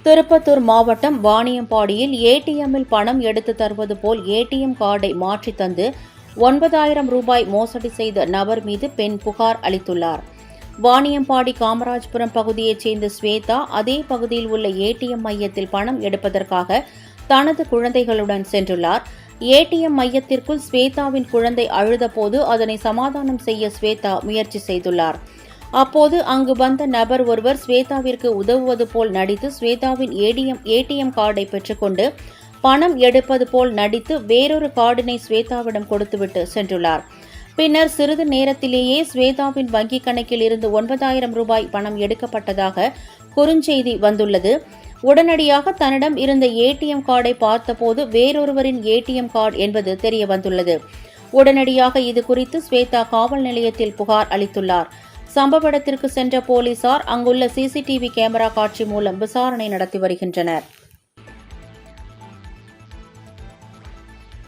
திருப்பத்தூர் மாவட்டம் வாணியம்பாடியில் ஏடிஎம்மில் பணம் எடுத்து தருவது போல் ஏடிஎம் கார்டை மாற்றி தந்து 9,000 ரூபாய் மோசடி செய்த நபர் மீது பெண் புகார் அளித்துள்ளார். வாணியம்பாடி காமராஜபுரம் பகுதியைச் சேர்ந்த ஸ்வேதா அதே பகுதியில் உள்ள ஏடிஎம் மையத்தில் பணம் எடுப்பதற்காக தனது குழந்தைகளுடன் சென்றுள்ளார். ஏடிஎம் மையத்திற்குள் ஸ்வேதாவின் குழந்தை அழுதபோது அதனை சமாதானம் செய்ய ஸ்வேதா முயற்சி செய்துள்ளார். அப்போது அங்கு வந்த நபர் ஒருவர் ஸ்வேதாவிற்கு உதவுவது போல் நடித்து ஸ்வேதாவின் ஏடிஎம் கார்டை பெற்றுக்கொண்டு பணம் எடுப்பது போல் நடித்து வேறொரு கார்டினை ஸ்வேதாவிடம் கொடுத்துவிட்டு சென்றுள்ளார். பின்னர் சிறிது நேரத்திலேயே ஸ்வேதாவின் வங்கிக் கணக்கில் இருந்து 9,000 ரூபாய் பணம் எடுக்கப்பட்டதாக குறுஞ்செய்தி வந்துள்ளது. உடனடியாக தன்னிடம் இருந்த ஏடிஎம் கார்டை பார்த்தபோது வேறொருவரின் ஏடிஎம் கார்டு என்பது தெரியவந்துள்ளது. உடனடியாக இது குறித்து ஸ்வேதா காவல் நிலையத்தில் புகார் அளித்துள்ளார். சம்பவ இடத்திற்கு சென்ற போலீசார் அங்குள்ள சிசிடிவி கேமரா காட்சி மூலம் விசாரணை நடத்தி வருகின்றனர்.